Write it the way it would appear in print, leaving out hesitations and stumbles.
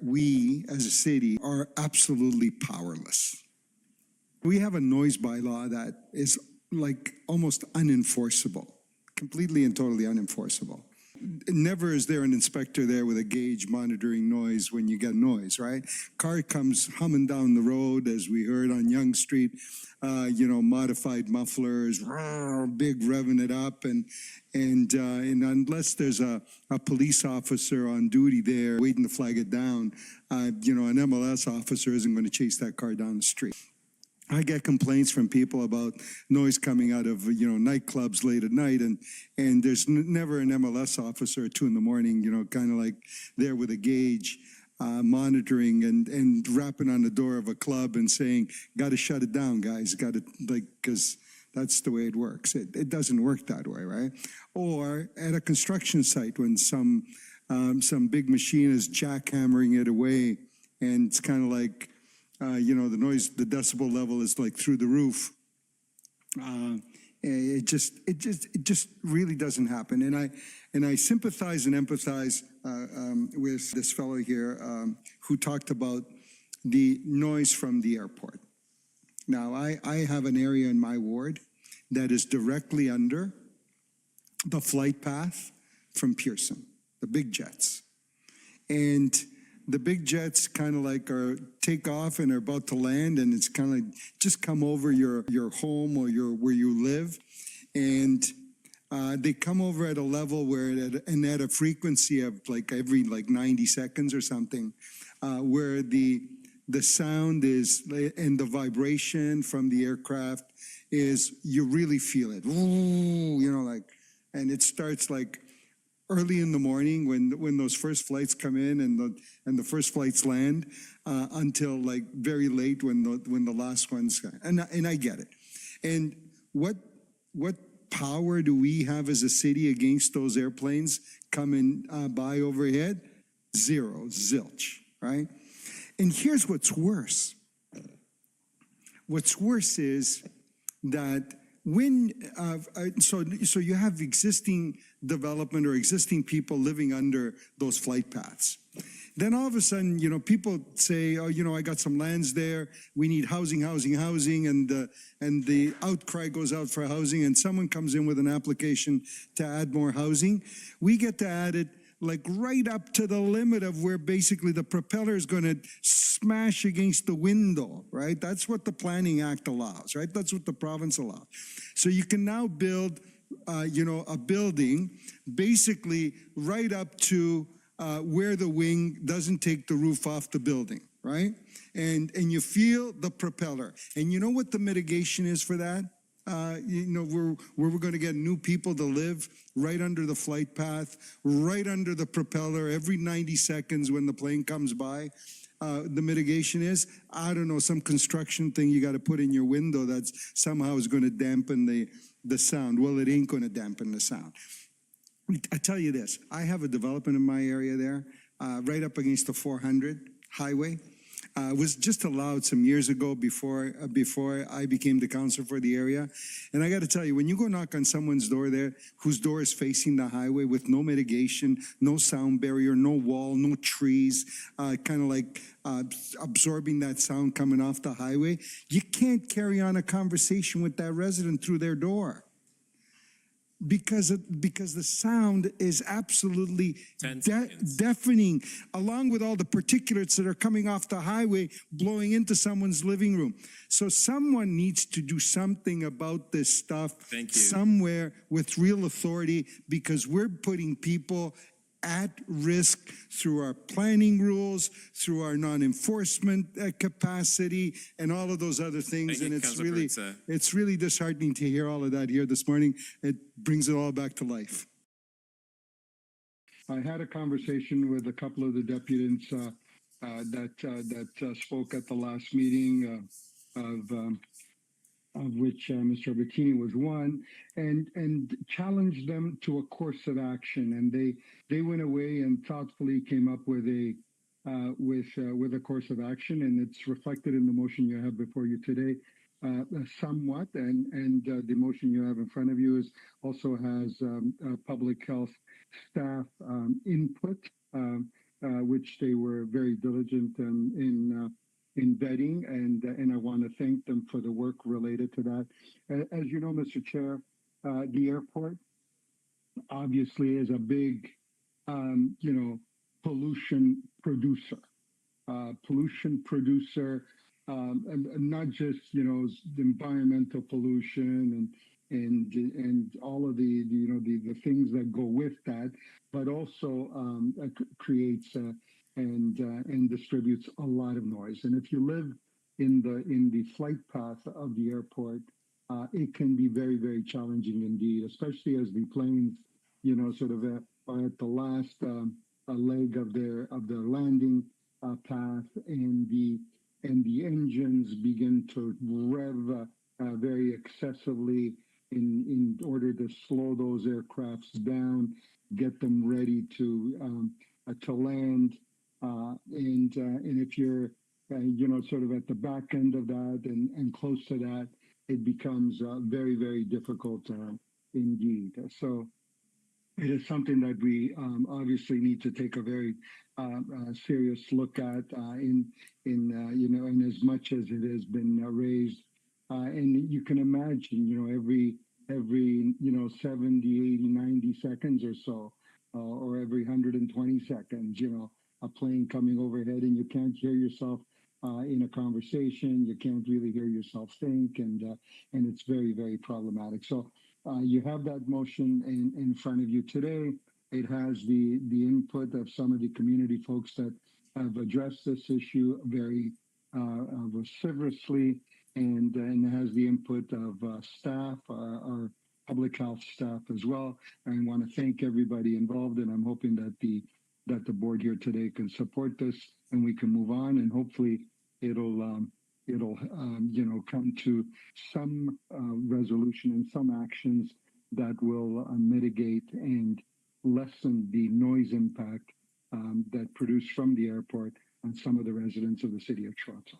we as a city are absolutely powerless. We have a noise bylaw that is like almost unenforceable, completely and totally unenforceable. Never is there an inspector there with a gauge monitoring noise when you get noise, right? Car comes humming down the road, as we heard on Yonge Street, modified mufflers, big revving it up, and unless there's a police officer on duty there waiting to flag it down, an MLS officer isn't going to chase that car down the street. I get complaints from people about noise coming out of, nightclubs late at night, and there's never an MLS officer at 2 in the morning, kind of like there with a gauge, monitoring and rapping on the door of a club and saying, got to shut it down, guys, got to, because that's the way it works. It doesn't work that way, right? Or at a construction site when some big machine is jackhammering it away, and it's kind of like, the noise, the decibel level is like through the roof. It just really doesn't happen. And I sympathize and empathize with this fellow here who talked about the noise from the airport. Now, I have an area in my ward that is directly under the flight path from Pearson, the big jets. And the big jets kind of like take off and are about to land, and it's kind of like just come over your home or where you live, and they come over at a level where at a frequency of like every 90 seconds or something, where the sound is and the vibration from the aircraft is, you really feel it, and it starts like early in the morning when those first flights come in and the first flights land, until like very late when the last ones, and I get it. And what power do we have as a city against those airplanes coming by overhead? Zero, zilch, right? And here's what's worse. What's worse is that when so you have existing development or existing people living under those flight paths. Then all of a sudden, people say, oh, I got some lands there. We need housing, and the outcry goes out for housing, and someone comes in with an application to add more housing. We get to add it like right up to the limit of where basically the propeller is going to smash against the window, right? That's what the Planning Act allows, right? That's what the province allows. So you can now build, a building basically right up to where the wing doesn't take the roof off the building, right? And you feel the propeller. And you know what the mitigation is for that? Where we're going to get new people to live right under the flight path, right under the propeller every 90 seconds when the plane comes by. The mitigation is, I don't know, some construction thing you got to put in your window that's somehow is going to dampen the sound. Well, it ain't going to dampen the sound. I tell you this, I have a development in my area there, right up against the 400 highway. Was just allowed some years ago before I became the councillor for the area. And I got to tell you, when you go knock on someone's door there, whose door is facing the highway with no mitigation, no sound barrier, no wall, no trees, kind of like absorbing that sound coming off the highway, you can't carry on a conversation with that resident through their door. Because the sound is absolutely deafening, along with all the particulates that are coming off the highway blowing into someone's living room. So someone needs to do something about this stuff somewhere with real authority, because we're putting people at risk through our planning rules, through our non-enforcement capacity, and all of those other things. And it's really disheartening to hear all of that here this morning. It brings it all back to life. I had a conversation with a couple of the deputants that spoke at the last meeting of which Mr. Bettini was one, and challenged them to a course of action. And they went away and thoughtfully came up with a course of action, and it's reflected in the motion you have before you today, somewhat. And the motion you have in front of you also has public health staff input. which they were very diligent in vetting, and I want to thank them for the work related to that. As you know, Mr. Chair, the airport obviously is a big, pollution producer. And not just the environmental pollution and all of the things that go with that, but also creates and distributes a lot of noise. And if you live in the flight path of the airport, it can be very, very challenging indeed, especially as the planes, sort of are at the last leg of their landing path, and the engines begin to rev very excessively in order to slow those aircrafts down, get them ready to land, and if you're sort of at the back end of that and close to that, it becomes very, very difficult indeed. So it is something that we obviously need to take a very serious look at in as much as it has been raised. And you can imagine, every 70, 80, 90 seconds or so, or every 120 seconds, a plane coming overhead, and you can't hear yourself in a conversation. You can't really hear yourself think, and it's very, very problematic. So you have that motion in front of you today. It has the input of some of the community folks that have addressed this issue very vociferously, and has the input of staff, our public health staff as well. And I want to thank everybody involved, and I'm hoping that the board here today can support this, and we can move on, and hopefully it'll come to some resolution and some actions that will mitigate and lessen the noise impact that produced from the airport on some of the residents of the city of Toronto.